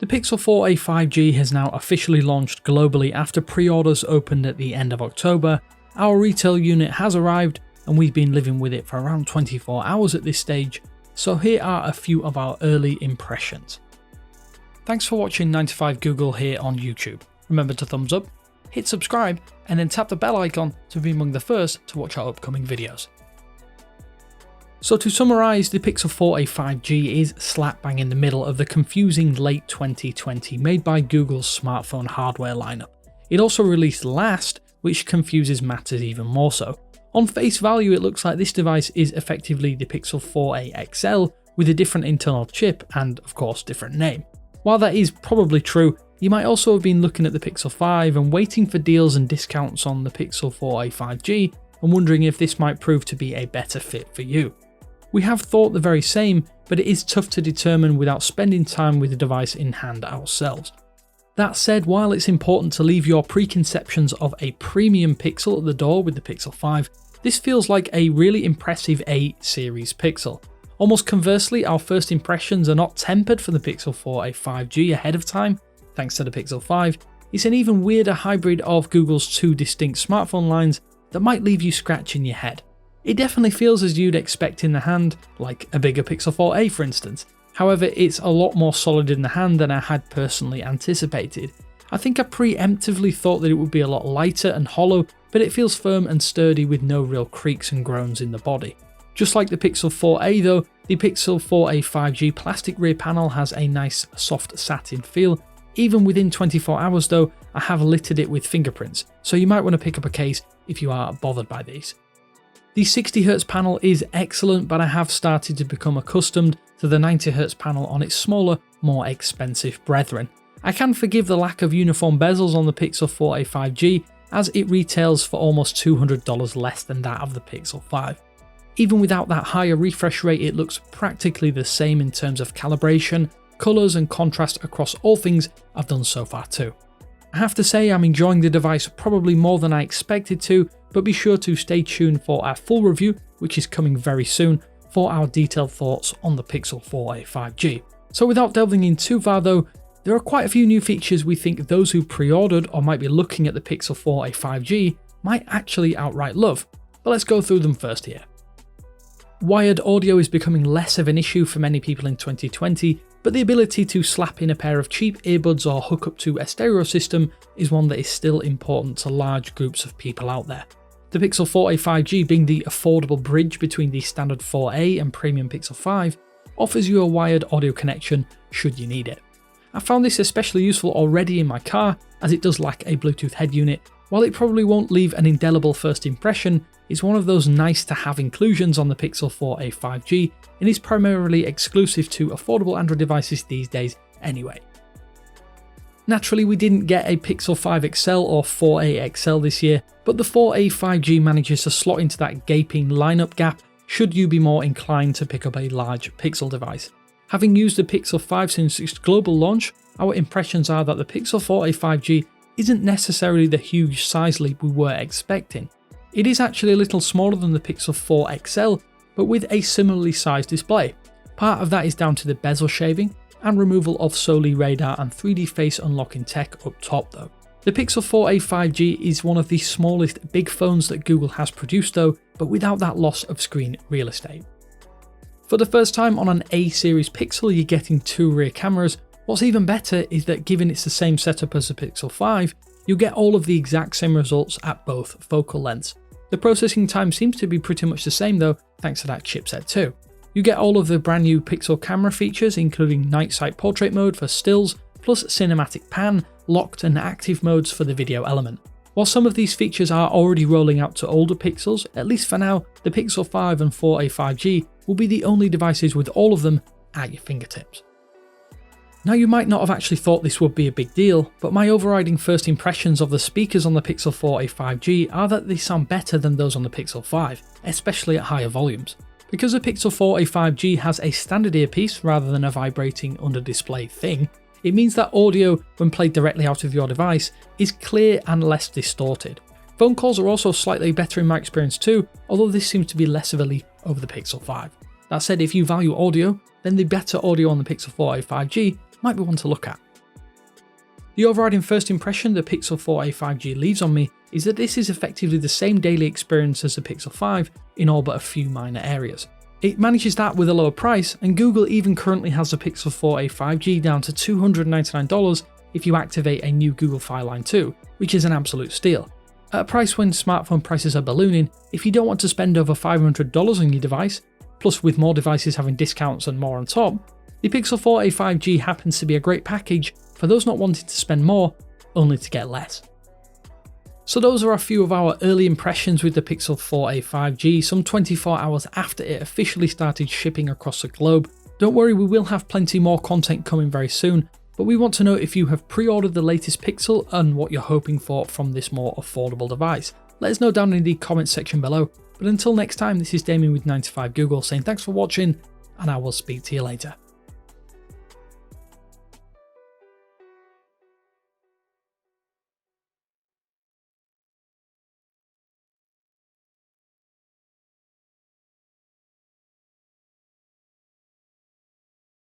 The Pixel 4a 5G has now officially launched globally after pre-orders opened at the end of October. Our retail unit has arrived and we've been living with it for around 24 hours at this stage, so here are a few of our early impressions. Thanks for watching 9to5 Google here on YouTube. Remember to thumbs up, hit subscribe, and then tap the bell icon to be among the first to watch our upcoming videos. So to summarise, the Pixel 4a 5G is slap bang in the middle of the confusing late 2020 made by Google's smartphone hardware lineup. It also released last, which confuses matters even more so. On face value, it looks like this device is effectively the Pixel 4a XL with a different internal chip and, of course, different name. While that is probably true, you might also have been looking at the Pixel 5 and waiting for deals and discounts on the Pixel 4a 5G and wondering if this might prove to be a better fit for you. We have thought the very same, but it is tough to determine without spending time with the device in hand ourselves. That said, while it's important to leave your preconceptions of a premium Pixel at the door with the Pixel 5, this feels like a really impressive A series Pixel. Almost conversely, our first impressions are not tempered for the Pixel 4a 5G ahead of time, thanks to the Pixel 5. It's an even weirder hybrid of Google's two distinct smartphone lines that might leave you scratching your head. It definitely feels as you'd expect in the hand, like a bigger Pixel 4a for instance. However, it's a lot more solid in the hand than I had personally anticipated. I think I preemptively thought that it would be a lot lighter and hollow, but it feels firm and sturdy with no real creaks and groans in the body. Just like the Pixel 4a though, the Pixel 4a 5G plastic rear panel has a nice soft satin feel. Even within 24 hours though, I have littered it with fingerprints, so you might want to pick up a case if you are bothered by these. The 60Hz panel is excellent, but I have started to become accustomed to the 90Hz panel on its smaller, more expensive brethren. I can forgive the lack of uniform bezels on the Pixel 4a 5G, as it retails for almost $200 less than that of the Pixel 5. Even without that higher refresh rate, it looks practically the same in terms of calibration, colours and contrast across all things I've done so far too. I have to say I'm enjoying the device probably more than I expected to, but be sure to stay tuned for our full review, which is coming very soon, for our detailed thoughts on the Pixel 4a 5G. So without delving in too far though, there are quite a few new features we think those who pre-ordered or might be looking at the Pixel 4a 5G might actually outright love, but let's go through them first here. Wired audio is becoming less of an issue for many people in 2020, but the ability to slap in a pair of cheap earbuds or hook up to a stereo system is one that is still important to large groups of people out there. The Pixel 4a 5G, being the affordable bridge between the standard 4a and premium Pixel 5, offers you a wired audio connection should you need it. I found this especially useful already in my car, as it does lack a Bluetooth head unit. While it probably won't leave an indelible first impression, it's one of those nice to have inclusions on the Pixel 4a 5G and is primarily exclusive to affordable Android devices these days anyway. Naturally, we didn't get a Pixel 5 XL or 4a XL this year, but the 4a 5G manages to slot into that gaping lineup gap should you be more inclined to pick up a large Pixel device. Having used the Pixel 5 since its global launch, our impressions are that the Pixel 4a 5G isn't necessarily the huge size leap we were expecting. It is actually a little smaller than the Pixel 4 XL, but with a similarly sized display. Part of that is down to the bezel shaving and removal of Soli radar and 3D face unlocking tech up top though. The Pixel 4a 5G is one of the smallest big phones that Google has produced though, but without that loss of screen real estate. For the first time on an A series Pixel, you're getting two rear cameras. What's even better is that given it's the same setup as the Pixel 5, you'll get all of the exact same results at both focal lengths. The processing time seems to be pretty much the same though, thanks to that chipset too. You get all of the brand new Pixel camera features, including night sight portrait mode for stills, plus cinematic pan, locked and active modes for the video element. While some of these features are already rolling out to older Pixels, at least for now, the Pixel 5 and 4a 5G will be the only devices with all of them at your fingertips. Now, you might not have actually thought this would be a big deal, but my overriding first impressions of the speakers on the Pixel 4a 5G are that they sound better than those on the Pixel 5, especially at higher volumes. Because the Pixel 4a 5G has a standard earpiece rather than a vibrating under-display thing, it means that audio, when played directly out of your device, is clear and less distorted. Phone calls are also slightly better in my experience too, although this seems to be less of a leap over the Pixel 5. That said, if you value audio, then the better audio on the Pixel 4a 5G might be one to look at. The overriding first impression the Pixel 4a 5G leaves on me is that this is effectively the same daily experience as the Pixel 5 in all but a few minor areas. It manages that with a lower price, and Google even currently has the Pixel 4a 5G down to $299 if you activate a new Google Fi Line 2, which is an absolute steal. At a price when smartphone prices are ballooning, if you don't want to spend over $500 on your device, plus with more devices having discounts and more on top, the Pixel 4a 5G happens to be a great package for those not wanting to spend more, only to get less. So those are a few of our early impressions with the Pixel 4a 5G, some 24 hours after it officially started shipping across the globe. Don't worry, we will have plenty more content coming very soon, but we want to know if you have pre-ordered the latest Pixel and what you're hoping for from this more affordable device. Let us know down in the comments section below, but until next time, this is Damien with 9to5 Google saying thanks for watching, and I will speak to you later.